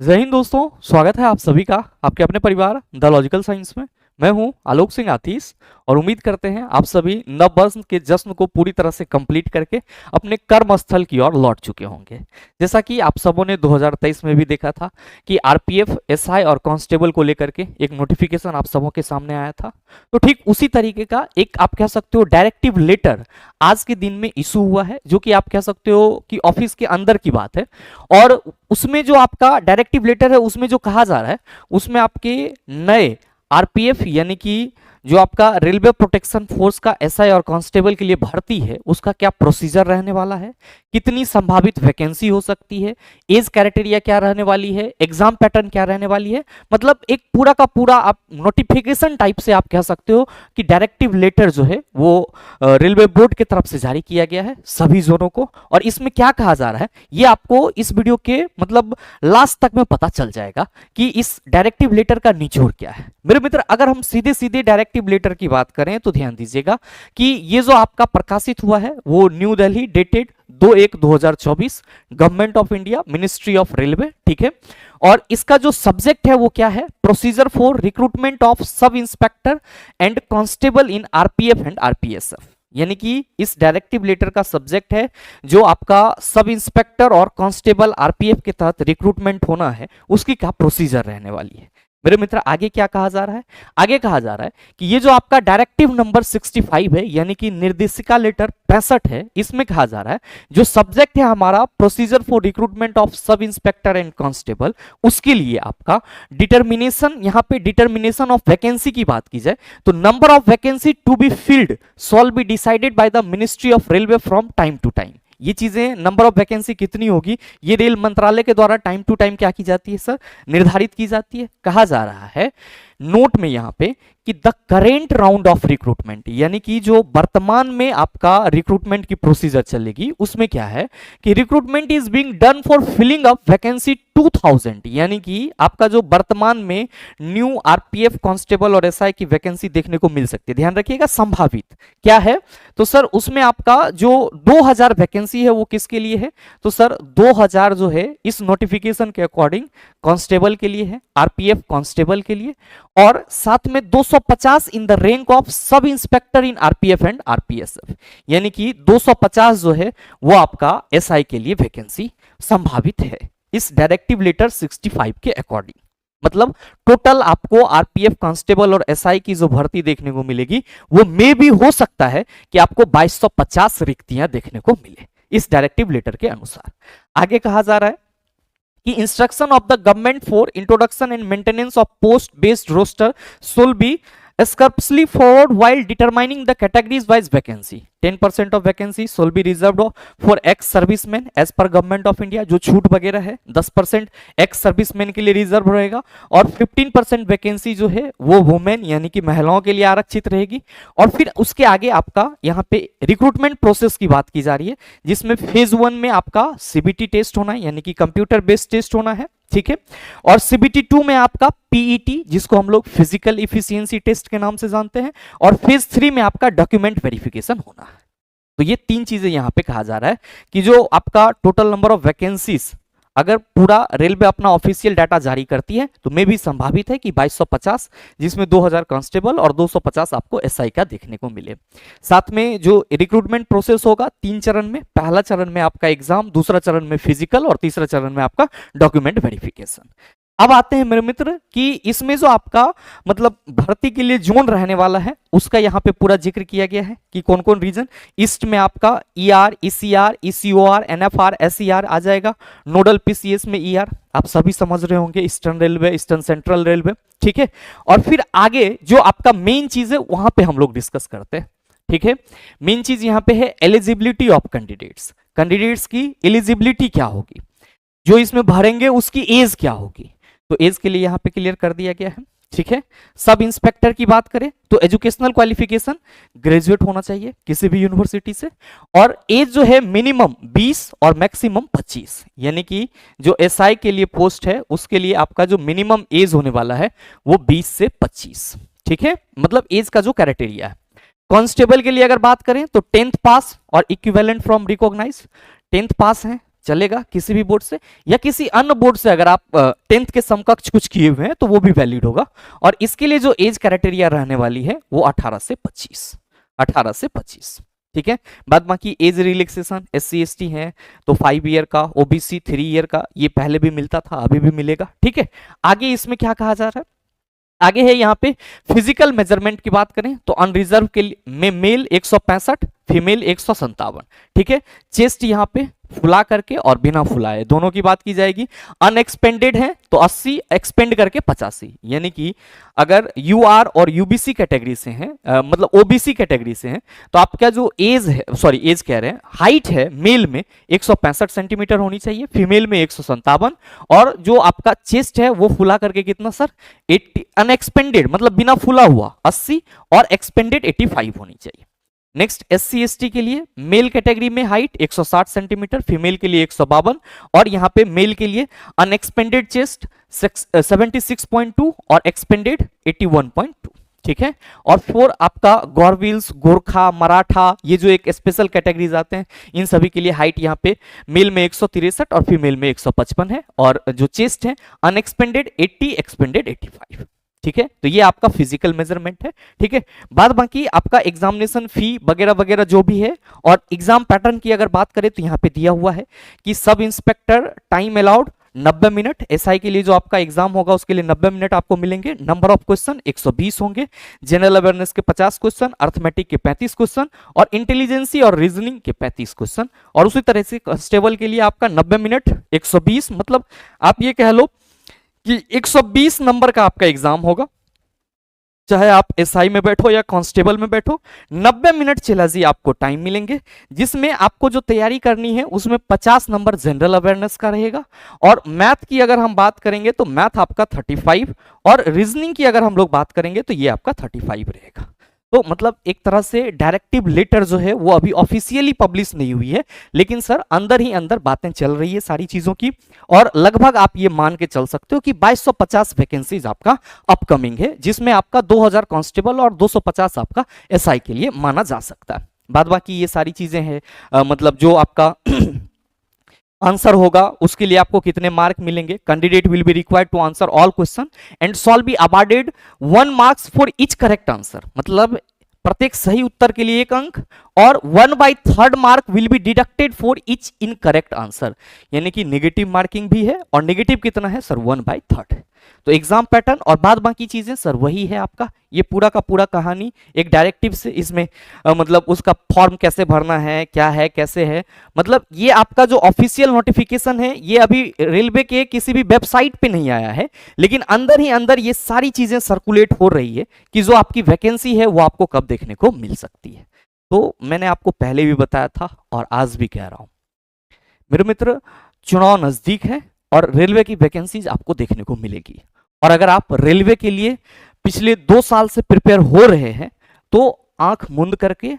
जय हिंद दोस्तों, स्वागत है आप सभी का आपके अपने परिवार द लॉजिकल साइंस में। मैं हूं आलोक सिंह आतीश और उम्मीद करते हैं आप सभी नव वर्ष के जश्न को पूरी तरह से कंप्लीट करके अपने कर्म स्थल की ओर लौट चुके होंगे। जैसा कि आप सबों ने 2023 में भी देखा था कि आरपीएफ, एसआई और कांस्टेबल को लेकर के एक नोटिफिकेशन आप सबों के सामने आया था। तो ठीक उसी तरीके का एक आप कह सकते हो डायरेक्टिव लेटर आज के दिन में इशू हुआ है, जो कि आप कह सकते हो कि ऑफिस के अंदर की बात है। और उसमें जो आपका डायरेक्टिव लेटर है उसमें जो कहा जा रहा है उसमें आपके नए आरपीएफ यानी कि जो आपका रेलवे प्रोटेक्शन फोर्स का एसआई और कांस्टेबल के लिए भर्ती है उसका क्या प्रोसीजर रहने वाला है, कितनी संभावित वैकेंसी हो सकती है, एज क्राइटेरिया क्या रहने वाली है, एग्जाम पैटर्न क्या रहने वाली है। मतलब एक पूरा का पूरा आप नोटिफिकेशन टाइप से आप कह सकते हो कि डायरेक्टिव लेटर जो है वो रेलवे बोर्ड की तरफ से जारी किया गया है सभी जोनों को। और इसमें क्या कहा जा रहा है ये आपको इस वीडियो के मतलब लास्ट तक में पता चल जाएगा कि इस डायरेक्टिव लेटर का निचोड़ क्या है। मेरे मित्र, अगर हम सीधे सीधे डायरेक्टिव लेटर की बात करें तो ध्यान दीजिएगा कि ये जो आपका प्रकाशित हुआ है वो new Delhi dated 2/1/2024, government of India, ministry of railway, ठीक है। और इसका जो सब्जेक्ट है वो क्या है, procedure for recruitment of sub inspector and constable in RPF and RPSF. यानी कि इस डायरेक्टिव लेटर का सब्जेक्ट है जो आपका सब इंस्पेक्टर और कांस्टेबल आरपीएफ के तहत रिक्रूटमेंट होना है उसकी क्या प्रोसीजर रहने वाली है। मेरे मित्र, आगे क्या कहा जा रहा है, आगे कहा जा रहा है कि ये जो आपका डायरेक्टिव नंबर 65 है यानी कि निर्देशिका लेटर 65 है, इसमें कहा जा रहा है जो सब्जेक्ट है हमारा procedure for recruitment of sub inspector and constable, उसके लिए आपका डिटर्मिनेशन, यहां पे डिटर्मिनेशन ऑफ वैकेंसी की बात की जाए तो number of vacancy to be filled shall be decided by the ministry of railway from time to time. ये चीजें नंबर ऑफ वैकेंसी कितनी होगी ये रेल मंत्रालय के द्वारा टाइम टू टाइम क्या की जाती है सर, निर्धारित की जाती है। कहा जा रहा है नोट में यहां पे कि the current round of recruitment यानी कि जो वर्तमान में आपका रिक्रूटमेंट की प्रोसीजर चलेगी उसमें क्या है कि recruitment is being done for filling up vacancy 2000, यानी कि आपका जो वर्तमान में न्यू आरपीएफ, कांस्टेबल और एसआई की वैकेंसी देखने को मिल सकती है। ध्यान रखिएगा संभावित क्या है, तो सर उसमें आपका जो 2000 वैकेंसी है वो किसके लिए है, तो सर 2000 जो है इस नोटिफिकेशन के अकॉर्डिंग कांस्टेबल के लिए है, आरपीएफ कांस्टेबल के लिए, और साथ में 250 in the rank of sub inspector in RPF and RPSF, यानी कि 250 जो है वो आपका एसआई के लिए वैकेंसी संभावित है इस डायरेक्टिव लेटर 65 के अकॉर्डिंग। मतलब टोटल आपको आरपीएफ, कांस्टेबल और एसआई की जो भर्ती देखने को मिलेगी वो मे भी हो सकता है कि आपको 2250 रिक्तियां देखने को मिले इस डायरेक्टिव लेटर के अनुसार। आगे कहा जा रहा है कि instruction of the government for introduction and maintenance of post based roster shall be scarcely forward while determining the categories wise vacancy. 10% of vacancy shall be reserved for ex servicemen as per government of India, जो छूट वगैरह है 10% ex servicemen के लिए reserve रहेगा, और 15% vacancy जो है वो वुमेन यानी कि महिलाओं के लिए आरक्षित रहेगी। और फिर उसके आगे आपका यहाँ पे रिक्रूटमेंट प्रोसेस की बात की जा रही है जिसमें फेज 1 में आपका सीबीटी टेस्ट होना है यानी कि कंप्यूटर बेस्ड टेस्ट होना है, ठीक है। और सीबीटी 2 में आपका पीईटी जिसको हम लोग फिजिकल इफिशियंसी टेस्ट के नाम से जानते हैं, और फेज 3 में आपका डॉक्यूमेंट वेरिफिकेशन होना है। तो ये तीन चीजें यहां पे कहा जा रहा है कि जो आपका टोटल नंबर ऑफ वैकेंसीज अगर पूरा रेलवे अपना ऑफिशियल डाटा जारी करती है तो में भी संभावित है कि 2250 जिसमें 2000 कांस्टेबल और 250 आपको एसआई का देखने को मिले। साथ में जो रिक्रूटमेंट प्रोसेस होगा 3 चरण में, पहला चरण में आपका एग्जाम, दूसरा चरण में फिजिकल और तीसरा चरण में आपका डॉक्यूमेंट वेरिफिकेशन। अब आते हैं मेरे मित्र कि इसमें जो आपका मतलब भर्ती के लिए जोन रहने वाला है उसका यहाँ पे पूरा जिक्र किया गया है कि कौन कौन रीजन। ईस्ट में आपका ER, ECR, ECOR, NFR, SER आ जाएगा। नोडल पीसीएस में ईआर आप सभी समझ रहे होंगे, eastern railway, eastern central railway, ठीक है। और फिर आगे जो आपका मेन चीज है वहां पे हम लोग डिस्कस करते हैं, ठीक है। मेन चीज यहाँ पे है एलिजिबिलिटी ऑफ कैंडिडेट्स, कैंडिडेट्स की एलिजिबिलिटी क्या होगी, जो इसमें भरेंगे उसकी एज क्या होगी, तो एज के लिए यहां पे क्लियर कर दिया गया है, ठीक है। सब इंस्पेक्टर की बात करें तो एजुकेशनल क्वालिफिकेशन ग्रेजुएट होना चाहिए किसी भी यूनिवर्सिटी से, और एज जो है मिनिमम 20 और मैक्सिमम 25, यानी कि जो एसआई के लिए पोस्ट है उसके लिए आपका जो मिनिमम एज होने वाला है वो 20 से 25, ठीक है। मतलब एज का जो क्राइटेरिया है। कांस्टेबल के लिए अगर बात करें तो 10th पास और इक्विवेलेंट फ्रॉम रिकॉग्नाइज, 10th पास है चलेगा किसी भी बोर्ड से, या किसी अन्य बोर्ड से अगर आप 10th के समकक्ष कुछ किए हुए हैं तो वो भी वैलिड होगा। और इसके लिए जो एज क्राइटेरिया रहने वाली है वो 18 से 25, 18 से 25, ठीक है। बाद बाकी एज रिलैक्सेशन SC ST है तो 5 ईयर का, OBC 3 ईयर का, ये पहले भी मिलता था अभी भी मिलेगा, ठीक है। आगे इसमें क्या कहा जा रहा है, आगे है यहाँ पे फिजिकल मेजरमेंट की बात करें तो अनरिजर्व के लिए में मेल 165, फीमेल 157, ठीक है। चेस्ट यहाँ पे फुला करके और बिना फुलाए दोनों की बात की जाएगी। अनएक्सपेंडेड है तो 80, एक्सपेंड करके 85, यानी कि अगर UR और UBC कैटेगरी से हैं, मतलब OBC कैटेगरी से हैं, तो आपका जो एज है, सॉरी एज कह रहे हैं, हाइट है मेल में 165 सेंटीमीटर होनी चाहिए, फीमेल में 157, और जो आपका चेस्ट है वो फुला करके कितना सर 80, अनएक्सपेंडेड मतलब बिना फुला हुआ 80 और एक्सपेंडेड 85 होनी चाहिए। नेक्स्ट SC ST के लिए मेल कैटेगरी में हाइट 160 सेंटीमीटर, फीमेल के लिए 152, और यहाँ पे मेल के लिए अनएक्सपेंडेड चेस्ट 76.2 और एक्सपेंडेड 81.2, ठीक है। और 4 आपका गौरविल्स, गोरखा, मराठा, ये जो एक स्पेशल कैटेगरीज आते हैं, इन सभी के लिए हाइट यहाँ पे मेल में 163 और फीमेल में 155 है, और जो चेस्ट है अनएक्सपेंडेड 80, एक्सपेंडेड 85, ठीक है। तो ये आपका फिजिकल मेजरमेंट है, ठीक है। बाद बाकी आपका एग्जामिनेशन फी वगैरह वगैरह जो भी है, और एग्जाम पैटर्न की अगर बात करें तो यहाँ पे दिया हुआ है कि sub inspector time allowed 90 minute, SI के लिए जो आपका एग्जाम होगा उसके लिए 90 मिनट आपको मिलेंगे। नंबर ऑफ क्वेश्चन 120 होंगे, जनरल अवेयरनेस के 50 क्वेश्चन, अर्थमेटिक के 35 क्वेश्चन, और इंटेलिजेंसी और रीजनिंग के 35 क्वेश्चन। और उसी तरह से कांस्टेबल के लिए आपका 90 मिनट 120, मतलब आप ये कह लो कि 120 नंबर का आपका एग्जाम होगा, चाहे आप SI में बैठो या कांस्टेबल में बैठो। 90 मिनट चिलाजी आपको टाइम मिलेंगे, जिसमें आपको जो तैयारी करनी है उसमें 50 नंबर जनरल अवेयरनेस का रहेगा, और मैथ की अगर हम बात करेंगे तो मैथ आपका 35, और रीजनिंग की अगर हम लोग बात करेंगे तो ये आपका 35 रहेगा। तो मतलब एक तरह से डायरेक्टिव लेटर जो है वो अभी ऑफिशियली पब्लिश नहीं हुई है, लेकिन सर अंदर ही अंदर बातें चल रही है सारी चीजों की, और लगभग आप ये मान के चल सकते हो कि 2250 वैकेंसीज आपका अपकमिंग है, जिसमें आपका 2000 कांस्टेबल और 250 आपका SI के लिए माना जा सकता है। बाद बाकी ये सारी चीजें हैं, मतलब जो आपका आंसर होगा उसके लिए आपको कितने मार्क मिलेंगे। Candidate will be required to answer all question and shall be awarded 1 marks for each correct answer, मतलब प्रत्येक सही उत्तर के लिए 1 अंक, और 1/3 mark will be deducted for each incorrect answer, यानी कि नेगेटिव मार्किंग भी है, और नेगेटिव कितना है सर 1/3। तो एग्जाम पैटर्न और बाद बाकी चीजें सर वही है आपका, ये पूरा का पूरा कहानी एक डायरेक्टिव से, इसमें मतलब उसका फॉर्म कैसे भरना है, क्या है, कैसे है, मतलब ये आपका जो ऑफिशियल नोटिफिकेशन है ये अभी रेलवे के किसी भी वेबसाइट पे नहीं आया है, लेकिन अंदर ही अंदर ये सारी चीजें सर्कुलेट हो रही है कि जो आपकी वैकेंसी है वो आपको कब देखने को मिल सकती है। तो मैंने आपको पहले भी बताया था और आज भी कह रहा हूं, मेरे मित्र चुनाव नजदीक है और रेलवे की वैकेंसीज आपको देखने को मिलेगी, और अगर आप रेलवे के लिए पिछले 2 साल से प्रिपेयर हो रहे हैं तो आंख मूंद करके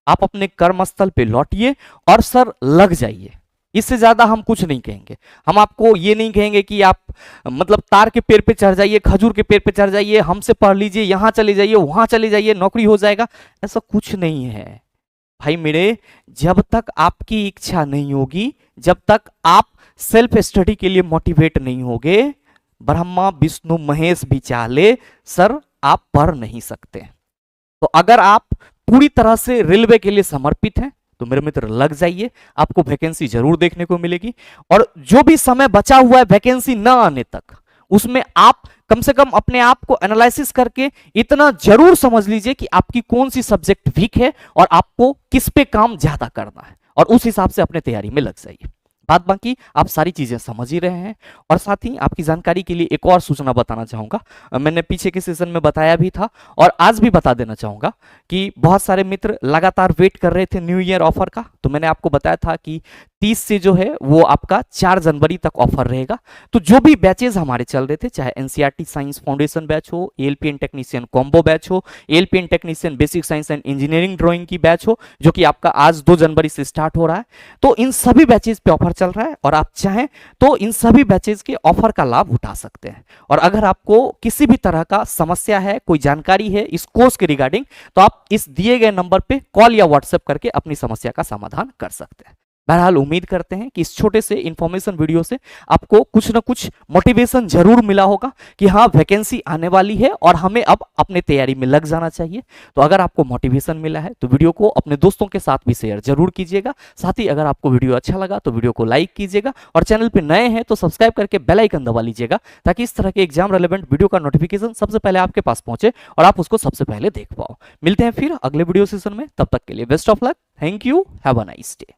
आप अपने कर्मस्थल पे लौटिए और सर लग जाइए। इससे ज्यादा हम कुछ नहीं कहेंगे, हम आपको ये नहीं कहेंगे कि आप मतलब तार के पेड़ पे चढ़ जाइए, खजूर के पेड़ पे चढ़ जाइए, हमसे पढ़ लीजिए, यहां चले जाइए, वहां चले जाइए, नौकरी हो जाएगा, ऐसा कुछ नहीं है भाई मेरे। जब तक आपकी इच्छा नहीं होगी, जब तक आप सेल्फ स्टडी के लिए मोटिवेट नहीं होगे, ब्रह्मा विष्णु महेश भी चाह ले सर आप पढ़ नहीं सकते। तो अगर आप पूरी तरह से रेलवे के लिए समर्पित हैं तो मेरे मित्र लग जाइए, आपको वैकेंसी जरूर देखने को मिलेगी। और जो भी समय बचा हुआ है वैकेंसी न आने तक, उसमें आप कम से कम अपने आप को एनालिसिस करके इतना जरूर समझ लीजिए कि आपकी कौन सी सब्जेक्ट वीक है और आपको किस पे काम ज्यादा करना है, और उस हिसाब से अपने तैयारी में लग जाइए। बात बाकी आप सारी चीजें समझ ही रहे हैं। और साथ ही आपकी जानकारी के लिए एक और सूचना बताना चाहूंगा, मैंने पीछे के सेशन में बताया भी था और आज भी बता देना चाहूंगा कि बहुत सारे मित्र लगातार वेट कर रहे थे न्यू ईयर ऑफर का। तो मैंने आपको बताया था कि 30 से जो है वो आपका 4 जनवरी तक ऑफर रहेगा। तो जो भी बैचेज हमारे चल रहे थे, चाहे एनसीईआरटी साइंस फाउंडेशन बैच हो, एएलपीएन टेक्नीशियन कॉम्बो बैच हो, ALP and technician basic science and engineering drawing की बैच हो, जो कि आपका आज 2 जनवरी से स्टार्ट हो रहा है, तो इन सभी बैचेज पे ऑफर चल रहा है और आप चाहें तो इन सभी बैचेज के ऑफर का लाभ उठा सकते हैं। और अगर आपको किसी भी तरह का समस्या है, कोई जानकारी है इस कोर्स के रिगार्डिंग, तो आप इस दिए गए नंबर पे कॉल या व्हाट्सएप करके अपनी समस्या का समाधान कर सकते हैं। बहरहाल उम्मीद करते हैं कि इस छोटे से इंफॉर्मेशन वीडियो से आपको कुछ ना कुछ मोटिवेशन जरूर मिला होगा कि हाँ वैकेंसी आने वाली है और हमें अब अपने तैयारी में लग जाना चाहिए। तो अगर आपको मोटिवेशन मिला है तो वीडियो को अपने दोस्तों के साथ भी शेयर जरूर कीजिएगा। साथ ही अगर आपको वीडियो अच्छा लगा तो वीडियो को लाइक कीजिएगा और चैनल पर नए हैं तो सब्सक्राइब करके बेल आइकन दबा लीजिएगा, ताकि इस तरह के एग्जाम रेलेवेंट वीडियो का नोटिफिकेशन सबसे पहले आपके पास पहुंचे और आप उसको सबसे पहले देख पाओ। मिलते हैं फिर अगले वीडियो सेशन में, तब तक के लिए best of luck. Thank you, have a nice day.